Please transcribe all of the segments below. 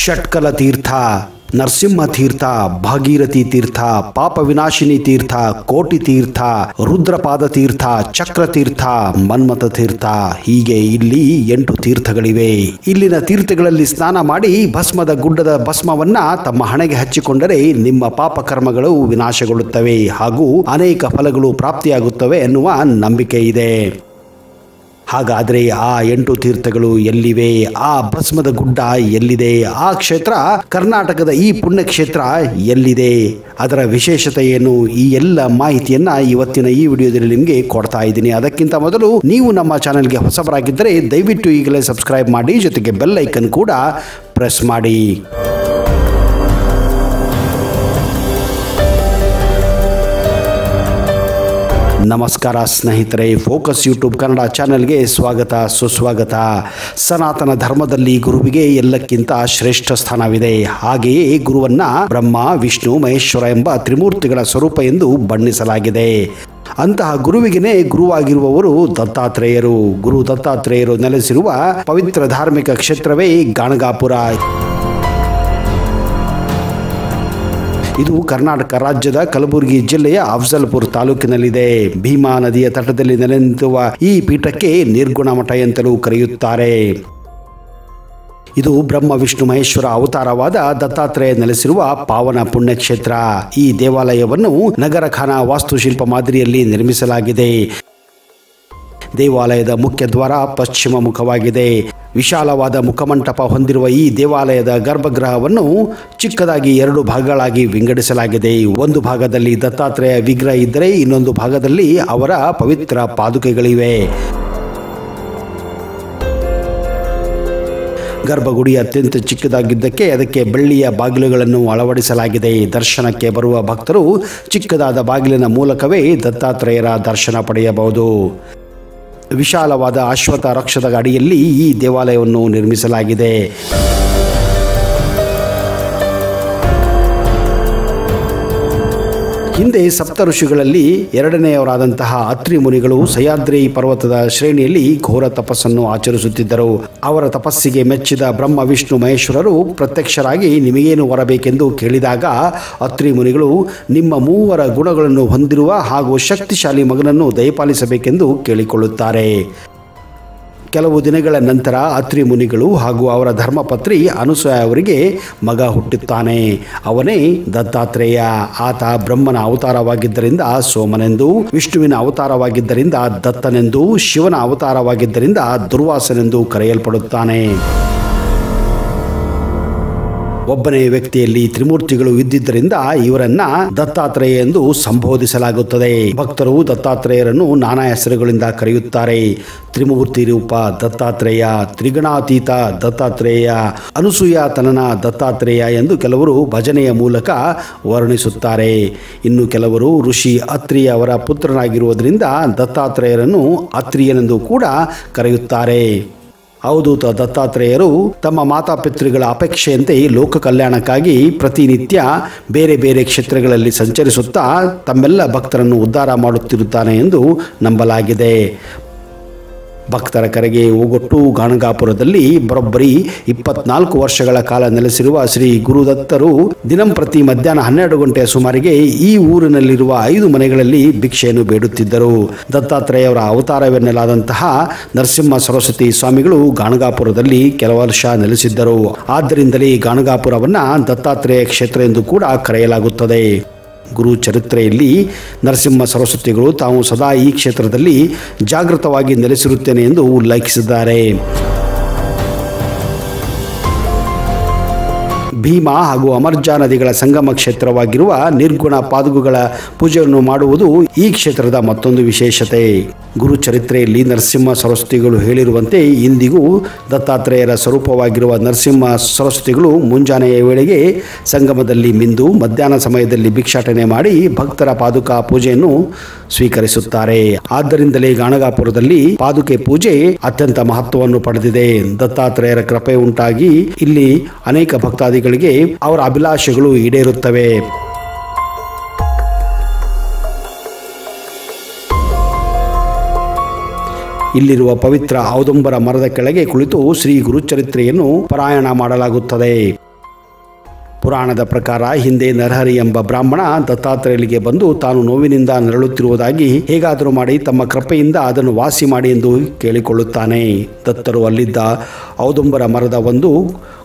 ಷಟ್ಕಲ ತೀರ್ಥ, ನರಸಿಂಹ ತೀರ್ಥ, ಭಾಗೀರಥಿ ತೀರ್ಥ, ಪಾಪ ವಿನಾಶಿನಿ ತೀರ್ಥ, ಕೋಟಿ ತೀರ್ಥ, ರುದ್ರಪಾದ ತೀರ್ಥ, ಚಕ್ರ ತೀರ್ಥ, ಮನ್ಮಥ ತೀರ್ಥ, ಹೀಗೆ ಇಲ್ಲಿ 8 ತೀರ್ಥಗಳಿವೆ. ಇಲ್ಲಿನ ತೀರ್ಥಗಳಲ್ಲಿ ಸ್ನಾನ ಮಾಡಿ ಭಸ್ಮದ ಗುಡ್ಡದ ಭಸ್ಮವನ್ನ ತಮ್ಮ ಹಣೆಗೆ ಹಚ್ಚಿಕೊಂಡರೆ ನಿಮ್ಮ ಪಾಪ ಕರ್ಮಗಳು ವಿನಾಶಗೊಳ್ಳುತ್ತವೆ ಹಾಗೂ ಅನೇಕ ಫಲಗಳು ಪ್ರಾಪ್ತಿಯಾಗುತ್ತವೆ ಎನ್ನುವ ನಂಬಿಕೆ ಇದೆ. ಹಾಗಾದರೆ ಆ 8 ತೀರ್ಥಗಳು ಎಲ್ಲಿವೆ? ಆ ಭಸ್ಮದ ಗುಡ್ಡ ಎಲ್ಲಿದೆ? ಆ ಕ್ಷೇತ್ರ, ಕರ್ನಾಟಕದ ಈ ಪುಣ್ಯಕ್ಷೇತ್ರ ಎಲ್ಲಿದೆ? ಅದರ ವಿಶೇಷತೆ ಏನು? ಈ ಎಲ್ಲ ಮಾಹಿತಿಯನ್ನ ಇವತ್ತಿನ ಈ ವಿಡಿಯೋದಲ್ಲಿ ನಿಮಗೆ ಕೊಡ್ತಾ ಇದ್ದೀನಿ. ಅದಕ್ಕಿಂತ ಮೊದಲು ನೀವು ನಮ್ಮ ಚಾನೆಲ್ಗೆ ಹೊಸಬರಾಗಿದ್ದರೆ ದಯವಿಟ್ಟು ಈಗಲೇ ಸಬ್ಸ್ಕ್ರೈಬ್ ಮಾಡಿ, ಜೊತೆಗೆ ಬೆಲ್ ಐಕನ್ ಕೂಡ ಪ್ರೆಸ್ ಮಾಡಿ. ನಮಸ್ಕಾರ ಸ್ನೇಹಿತರೆ, ಫೋಕಸ್ ಯೂಟ್ಯೂಬ್ ಕನ್ನಡ ಚಾನೆಲ್ಗೆ ಸ್ವಾಗತ ಸುಸ್ವಾಗತ. ಸನಾತನ ಧರ್ಮದಲ್ಲಿ ಗುರುವಿಗೆ ಎಲ್ಲಕ್ಕಿಂತ ಶ್ರೇಷ್ಠ ಸ್ಥಾನವಿದೆ. ಹಾಗೆಯೇ ಗುರುವನ್ನ ಬ್ರಹ್ಮ, ವಿಷ್ಣು, ಮಹೇಶ್ವರ ಎಂಬ ತ್ರಿಮೂರ್ತಿಗಳ ಸ್ವರೂಪ ಎಂದು ಬಣ್ಣಿಸಲಾಗಿದೆ. ಅಂತಹ ಗುರುವಿಗೆ ಗುರುವಾಗಿರುವವರು ದತ್ತಾತ್ರೇಯರು. ಗುರು ದತ್ತಾತ್ರೇಯರು ನೆಲೆಸಿರುವ ಪವಿತ್ರ ಧಾರ್ಮಿಕ ಕ್ಷೇತ್ರವೇ ಗಾಣಗಾಪುರ. ಇದು ಕರ್ನಾಟಕ ರಾಜ್ಯದ ಕಲಬುರಗಿ ಜಿಲ್ಲೆಯ ಅಫಜಲ್ಪುರ ತಾಲೂಕಿನಲ್ಲಿದೆ. ಭೀಮಾ ನದಿಯ ತಟದಲ್ಲಿ ನೆಲೆ ನಿಂತಿರುವ ಈ ಪೀಠಕ್ಕೆ ನಿರ್ಗುಣ ಮಠ ಎಂತಲೂ ಕರೆಯುತ್ತಾರೆ. ಇದು ಬ್ರಹ್ಮ, ವಿಷ್ಣು, ಮಹೇಶ್ವರ ಅವತಾರವಾದ ದತ್ತಾತ್ರೇಯ ನೆಲೆಸಿರುವ ಪಾವನ ಪುಣ್ಯಕ್ಷೇತ್ರ. ಈ ದೇವಾಲಯವನ್ನು ನಗರ ಖಾನ ವಾಸ್ತುಶಿಲ್ಪ ಮಾದರಿಯಲ್ಲಿ ನಿರ್ಮಿಸಲಾಗಿದೆ. ದೇವಾಲಯದ ಮುಖ್ಯ ದ್ವಾರ ಪಶ್ಚಿಮ ಮುಖವಾಗಿದೆ. ವಿಶಾಲವಾದ ಮುಖಮಂಟಪ ಹೊಂದಿರುವ ಈ ದೇವಾಲಯದ ಗರ್ಭಗೃಹವನ್ನು ಚಿಕ್ಕದಾಗಿ 2 ಭಾಗಗಳಾಗಿ ವಿಂಗಡಿಸಲಾಗಿದೆ. ಒಂದು ಭಾಗದಲ್ಲಿ ದತ್ತಾತ್ರೇಯ ವಿಗ್ರಹ ಇದ್ದರೆ ಇನ್ನೊಂದು ಭಾಗದಲ್ಲಿ ಅವರ ಪವಿತ್ರ ಪಾದುಕೆಗಳಿವೆ. ಗರ್ಭಗುಡಿ ಅತ್ಯಂತ ಚಿಕ್ಕದಾಗಿದ್ದಕ್ಕೆ ಅದಕ್ಕೆ ಬೆಳ್ಳಿಯ ಬಾಗಿಲುಗಳನ್ನು ಅಳವಡಿಸಲಾಗಿದೆ. ದರ್ಶನಕ್ಕೆ ಬರುವ ಭಕ್ತರು ಚಿಕ್ಕದಾದ ಬಾಗಿಲಿನ ಮೂಲಕವೇ ದತ್ತಾತ್ರೇಯರ ದರ್ಶನ ಪಡೆಯಬಹುದು. ವಿಶಾಲವಾದ ಅಶ್ವತ್ಥ ವೃಕ್ಷದ ಅಡಿಯಲ್ಲಿ ಈ ದೇವಾಲಯವನ್ನು ನಿರ್ಮಿಸಲಾಗಿದೆ. ಹಿಂದೆ ಸಪ್ತ ಋಷಿಗಳಲ್ಲಿ 2ನೇಯವರಾದಂತಹ ಅತ್ರಿ ಮುನಿಗಳು ಸಹ್ಯಾದ್ರಿ ಪರ್ವತದ ಶ್ರೇಣಿಯಲ್ಲಿ ಘೋರ ತಪಸ್ಸನ್ನು ಆಚರಿಸುತ್ತಿದ್ದರು. ಅವರ ತಪಸ್ಸಿಗೆ ಮೆಚ್ಚಿದ ಬ್ರಹ್ಮ, ವಿಷ್ಣು, ಮಹೇಶ್ವರರು ಪ್ರತ್ಯಕ್ಷರಾಗಿ ನಿಮಗೇನು ವರಬೇಕೆಂದು ಕೇಳಿದಾಗ ಅತ್ರಿ ಮುನಿಗಳು ನಿಮ್ಮ 3 ಗುಣಗಳನ್ನು ಹೊಂದಿರುವ ಹಾಗೂ ಶಕ್ತಿಶಾಲಿ ಮಗನನ್ನು ದಯಪಾಲಿಸಬೇಕೆಂದು ಕೇಳಿಕೊಳ್ಳುತ್ತಾರೆ. ಕೆಲವು ದಿನಗಳ ನಂತರ ಅತ್ರಿ ಮುನಿಗಳು ಹಾಗೂ ಅವರ ಧರ್ಮಪತ್ನಿ ಅನಸೂಯ ಅವರಿಗೆ ಮಗ ಹುಟ್ಟುತ್ತಾನೆ. ಅವನೇ ದತ್ತಾತ್ರೇಯ. ಆತ ಬ್ರಹ್ಮನ ಅವತಾರವಾಗಿದ್ದರಿಂದ ಸೋಮನೆಂದು, ವಿಷ್ಣುವಿನ ಅವತಾರವಾಗಿದ್ದರಿಂದ ದತ್ತನೆಂದು, ಶಿವನ ಅವತಾರವಾಗಿದ್ದರಿಂದ ದುರ್ವಾಸನೆಂದು ಕರೆಯಲ್ಪಡುತ್ತಾನೆ. ಒಬ್ಬನೇ ವ್ಯಕ್ತಿಯಲ್ಲಿ ತ್ರಿಮೂರ್ತಿಗಳು ಇದ್ದಿದ್ದರಿಂದ ಇವರನ್ನ ದತ್ತಾತ್ರೇಯ ಎಂದು ಸಂಬೋಧಿಸಲಾಗುತ್ತದೆ. ಭಕ್ತರು ದತ್ತಾತ್ರೇಯರನ್ನು ನಾನಾ ಹೆಸರುಗಳಿಂದ ಕರೆಯುತ್ತಾರೆ. ತ್ರಿಮೂರ್ತಿ ರೂಪ ದತ್ತಾತ್ರೇಯ, ತ್ರಿಗಣಾತೀತ ದತ್ತಾತ್ರೇಯ, ಅನಸೂಯ ತನನ ದತ್ತಾತ್ರೇಯ ಎಂದು ಕೆಲವರು ಭಜನೆಯ ಮೂಲಕ ವರ್ಣಿಸುತ್ತಾರೆ. ಇನ್ನು ಕೆಲವರು ಋಷಿ ಅತ್ರಿ ಅವರ ಪುತ್ರನಾಗಿರುವುದರಿಂದ ದತ್ತಾತ್ರೇಯರನ್ನು ಅತ್ರಿಯನೆಂದು ಕೂಡ ಕರೆಯುತ್ತಾರೆ. ಅವಧೂತ ದತ್ತಾತ್ರೇಯರು ತಮ್ಮ ಮಾತಾಪಿತೃಗಳ ಅಪೇಕ್ಷೆಯಂತೆ ಲೋಕ ಕಲ್ಯಾಣಕ್ಕಾಗಿ ಪ್ರತಿನಿತ್ಯ ಬೇರೆ ಬೇರೆ ಕ್ಷೇತ್ರಗಳಲ್ಲಿ ಸಂಚರಿಸುತ್ತಾ ತಮ್ಮೆಲ್ಲ ಭಕ್ತರನ್ನು ಉದ್ಧಾರ ಮಾಡುತ್ತಿರುತ್ತಾನೆ ಎಂದು ನಂಬಲಾಗಿದೆ. ಭಕ್ತರ ಕರೆಗೆ ಓಗೊಟ್ಟು ಗಾಣಗಾಪುರದಲ್ಲಿ ಬರೋಬ್ಬರಿ 24 ವರ್ಷಗಳ ಕಾಲ ನೆಲೆಸಿರುವ ಶ್ರೀ ಗುರುದತ್ತರು ದಿನಂಪ್ರತಿ ಮಧ್ಯಾಹ್ನ 12 ಗಂಟೆಯ ಸುಮಾರಿಗೆ ಈ ಊರಿನಲ್ಲಿರುವ 5 ಮನೆಗಳಲ್ಲಿ ಭಿಕ್ಷೆಯನ್ನು ಬೇಡುತ್ತಿದ್ದರು. ದತ್ತಾತ್ರೇಯವರ ಅವತಾರವೆನ್ನಲಾದಂತಹ ನರಸಿಂಹ ಸರಸ್ವತಿ ಸ್ವಾಮಿಗಳು ಗಾಣಗಾಪುರದಲ್ಲಿ ಕೆಲವು ವರ್ಷ ನೆಲೆಸಿದ್ದರು. ಆದ್ದರಿಂದಲೇ ಗಾಣಗಾಪುರವನ್ನ ದತ್ತಾತ್ರೇಯ ಕ್ಷೇತ್ರ ಎಂದು ಕೂಡ ಕರೆಯಲಾಗುತ್ತದೆ. ಗುರು ಚರಿತ್ರೆಯಲ್ಲಿ ನರಸಿಂಹ ಸರಸ್ವತಿಗಳು ತಾವು ಸದಾ ಈ ಕ್ಷೇತ್ರದಲ್ಲಿ ಜಾಗೃತವಾಗಿ ನೆಲೆಸಿರುತ್ತೇನೆ ಎಂದು ಉಲ್ಲೇಖಿಸಿದ್ದಾರೆ. ಭೀಮಾ ಹಾಗೂ ಅಮರ್ಜಾ ನದಿಗಳ ಸಂಗಮ ಕ್ಷೇತ್ರವಾಗಿರುವ ನಿರ್ಗುಣ ಪಾದುಕೆಗಳ ಪೂಜೆಯನ್ನು ಮಾಡುವುದು ಈ ಕ್ಷೇತ್ರದ ಮತ್ತೊಂದು ವಿಶೇಷತೆ. ಗುರು ಚರಿತ್ರೆಯಲ್ಲಿ ನರಸಿಂಹ ಸರಸ್ವತಿಗಳು ಹೇಳಿರುವಂತೆ ಇಂದಿಗೂ ದತ್ತಾತ್ರೇಯರ ಸ್ವರೂಪವಾಗಿರುವ ನರಸಿಂಹ ಸರಸ್ವತಿಗಳು ಮುಂಜಾನೆಯ ವೇಳೆಗೆ ಸಂಗಮದಲ್ಲಿ ಮಿಂದು ಮಧ್ಯಾಹ್ನ ಸಮಯದಲ್ಲಿ ಭಿಕ್ಷಾಟನೆ ಮಾಡಿ ಭಕ್ತರ ಪಾದುಕಾ ಪೂಜೆಯನ್ನು ಸ್ವೀಕರಿಸುತ್ತಾರೆ. ಆದ್ದರಿಂದಲೇ ಗಾಣಗಾಪುರದಲ್ಲಿ ಪಾದುಕೆ ಪೂಜೆ ಅತ್ಯಂತ ಮಹತ್ವವನ್ನು ಪಡೆದಿದೆ. ದತ್ತಾತ್ರೇಯರ ಕೃಪೆ ಉಂಟಾಗಿ ಇಲ್ಲಿ ಅನೇಕ ಭಕ್ತಾದಿಗಳಿಗೆ ಅವರ ಅಭಿಲಾಷೆಗಳು ಈಡೇರುತ್ತವೆ. ಇಲ್ಲಿರುವ ಪವಿತ್ರ ಔದುಂಬರ ಮರದ ಕೆಳಗೆ ಕುಳಿತು ಶ್ರೀ ಗುರುಚರಿತ್ರೆಯನ್ನು ಪಾರಾಯಣ ಮಾಡಲಾಗುತ್ತದೆ. ಪುರಾಣದ ಪ್ರಕಾರ ಹಿಂದೆ ನರಹರಿ ಎಂಬ ಬ್ರಾಹ್ಮಣ ದತ್ತಾತ್ರೇಯನಿಗೆ ಬಂದು ತಾನು ನೋವಿನಿಂದ ನರಳುತ್ತಿರುವುದಾಗಿ ಹೇಗಾದರೂ ಮಾಡಿ ತಮ್ಮ ಕೃಪೆಯಿಂದ ಅದನ್ನು ವಾಸಿ ಮಾಡಿ ಎಂದು ಕೇಳಿಕೊಳ್ಳುತ್ತಾನೆ. ದತ್ತರು ಅಲ್ಲಿದ್ದ ಔದುಂಬರ ಮರದ ಒಂದು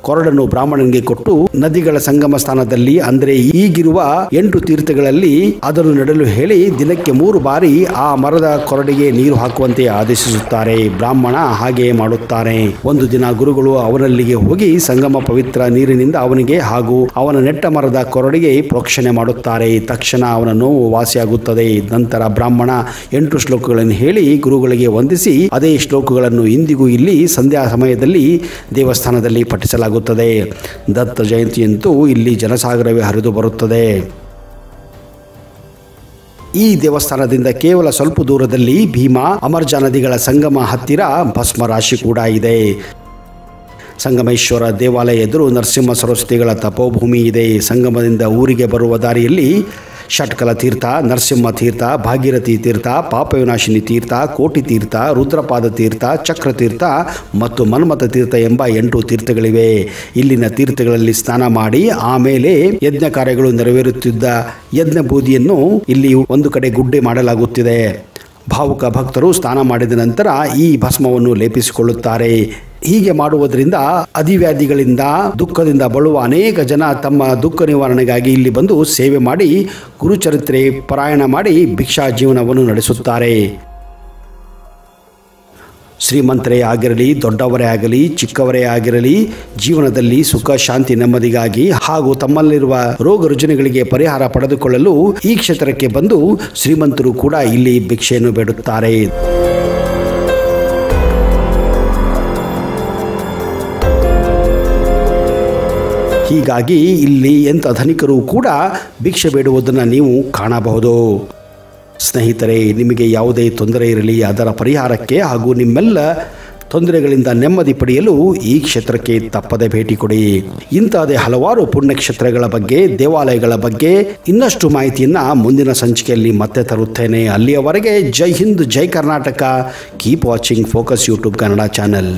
ಕೊರಡನ್ನು ಬ್ರಾಹ್ಮಣನಿಗೆ ಕೊಟ್ಟು ನದಿಗಳ ಸಂಗಮ ಸ್ಥಾನದಲ್ಲಿ ಅಂದರೆ ಈಗಿರುವ 8 ತೀರ್ಥಗಳಲ್ಲಿ ಅದನ್ನು ನೆಡಲು ಹೇಳಿ ದಿನಕ್ಕೆ 3 ಬಾರಿ ಆ ಮರದ ಕೊರಡಿಗೆ ನೀರು ಹಾಕುವಂತೆ ಆದೇಶಿಸುತ್ತಾರೆ. ಬ್ರಾಹ್ಮಣ ಹಾಗೆಯೇ ಮಾಡುತ್ತಾನೆ. ಒಂದು ದಿನ ಗುರುಗಳು ಅವನಲ್ಲಿಗೆ ಹೋಗಿ ಸಂಗಮ ಪವಿತ್ರ ನೀರಿನಿಂದ ಅವನಿಗೆ ಹಾಗೂ ಅವನ ನೆಟ್ಟ ಮರದ ಕೊರಡಿಗೆ ಪ್ರೋಕ್ಷಣೆ ಮಾಡುತ್ತಾರೆ. ತಕ್ಷಣ ಅವನ ನೋವು ವಾಸಿಯಾಗುತ್ತದೆ. ನಂತರ ಬ್ರಾಹ್ಮಣ 8 ಶ್ಲೋಕಗಳನ್ನು ಹೇಳಿ ಗುರುಗಳಿಗೆ ವಂದಿಸಿ ಅದೇ ಶ್ಲೋಕಗಳನ್ನು ಇಂದಿಗೂ ಇಲ್ಲಿ ಸಂಧ್ಯಾ ಸಮಯದಲ್ಲಿ ದೇವಸ್ಥಾನದಲ್ಲಿ ಪಠಿಸಲಾಗುತ್ತದೆ. ದತ್ತ ಜಯಂತಿಯಂತೂ ಇಲ್ಲಿ ಜನಸಾಗರವೇ ಹರಿದು ಬರುತ್ತದೆ. ಈ ದೇವಸ್ಥಾನದಿಂದ ಕೇವಲ ಸ್ವಲ್ಪ ದೂರದಲ್ಲಿ ಭೀಮಾ ಅಮರ್ಜಾ ನದಿಗಳ ಸಂಗಮ ಹತ್ತಿರ ಭಸ್ಮ ರಾಶಿ ಕೂಡ ಇದೆ. ಸಂಗಮೇಶ್ವರ ದೇವಾಲಯ ಎದುರು ನರಸಿಂಹ ಸರಸ್ವತಿಗಳ ತಪೋಭೂಮಿ ಇದೆ. ಸಂಗಮದಿಂದ ಊರಿಗೆ ಬರುವ ದಾರಿಯಲ್ಲಿ ಷಟ್ಕಲ ತೀರ್ಥ, ನರಸಿಂಹ ತೀರ್ಥ, ಭಾಗೀರಥಿ ತೀರ್ಥ, ಪಾಪವಿನಾಶಿನಿ ತೀರ್ಥ, ಕೋಟಿ ತೀರ್ಥ, ರುದ್ರಪಾದ ತೀರ್ಥ, ಚಕ್ರತೀರ್ಥ ಮತ್ತು ಮನ್ಮಥ ತೀರ್ಥ ಎಂಬ 8 ತೀರ್ಥಗಳಿವೆ. ಇಲ್ಲಿನ ತೀರ್ಥಗಳಲ್ಲಿ ಸ್ನಾನ ಮಾಡಿ ಆಮೇಲೆ ಯಜ್ಞ ಕಾರ್ಯಗಳು ನೆರವೇರುತ್ತಿದ್ದ ಯಜ್ಞ ಬೂದಿಯನ್ನು ಇಲ್ಲಿ ಒಂದು ಕಡೆ ಗುಡ್ಡೆ ಮಾಡಲಾಗುತ್ತಿದೆ. ಭಾವುಕ ಭಕ್ತರು ಸ್ನಾನ ಮಾಡಿದ ನಂತರ ಈ ಭಸ್ಮವನ್ನು ಲೇಪಿಸಿಕೊಳ್ಳುತ್ತಾರೆ. ಹೀಗೆ ಮಾಡುವುದರಿಂದ ಅಧಿವ್ಯಾಧಿಗಳಿಂದ ದುಃಖದಿಂದ ಬಳುವ ಅನೇಕ ಜನ ತಮ್ಮ ದುಃಖ ನಿವಾರಣೆಗಾಗಿ ಇಲ್ಲಿ ಬಂದು ಸೇವೆ ಮಾಡಿ ಗುರುಚರಿತ್ರೆ ಪಾರಾಯಣ ಮಾಡಿ ಭಿಕ್ಷಾ ಜೀವನವನ್ನು ನಡೆಸುತ್ತಾರೆ. ಶ್ರೀಮಂತರೇ ಆಗಿರಲಿ, ದೊಡ್ಡವರೇ ಆಗಲಿ, ಚಿಕ್ಕವರೇ ಆಗಿರಲಿ, ಜೀವನದಲ್ಲಿ ಸುಖ ಶಾಂತಿ ನೆಮ್ಮದಿಗಾಗಿ ಹಾಗೂ ತಮ್ಮಲ್ಲಿರುವ ರೋಗ ರುಜಿನಗಳಿಗೆ ಪರಿಹಾರ ಪಡೆದುಕೊಳ್ಳಲು ಈ ಕ್ಷೇತ್ರಕ್ಕೆ ಬಂದು ಶ್ರೀಮಂತರು ಕೂಡ ಇಲ್ಲಿ ಭಿಕ್ಷೆಯನ್ನು ಬೇಡುತ್ತಾರೆ. ಹೀಗಾಗಿ ಇಲ್ಲಿ ಎಂಥ ಧನಿಕರು ಕೂಡ ಭಿಕ್ಷೆ ಬೇಡುವುದನ್ನು ನೀವು ಕಾಣಬಹುದು. ಸ್ನೇಹಿತರೆ, ನಿಮಗೆ ಯಾವುದೇ ತೊಂದರೆ ಇರಲಿ ಅದರ ಪರಿಹಾರಕ್ಕೆ ಹಾಗೂ ನಿಮ್ಮೆಲ್ಲ ತೊಂದರೆಗಳಿಂದ ನೆಮ್ಮದಿ ಪಡೆಯಲು ಈ ಕ್ಷೇತ್ರಕ್ಕೆ ತಪ್ಪದೆ ಭೇಟಿ ಕೊಡಿ. ಇಂತಹದೇ ಹಲವಾರು ಪುಣ್ಯಕ್ಷೇತ್ರಗಳ ಬಗ್ಗೆ, ದೇವಾಲಯಗಳ ಬಗ್ಗೆ ಇನ್ನಷ್ಟು ಮಾಹಿತಿಯನ್ನು ಮುಂದಿನ ಸಂಚಿಕೆಯಲ್ಲಿ ಮತ್ತೆ ತರುತ್ತೇನೆ. ಅಲ್ಲಿಯವರೆಗೆ ಜೈ ಹಿಂದ್, ಜೈ Karnataka. Keep watching focus YouTube Kannada channel.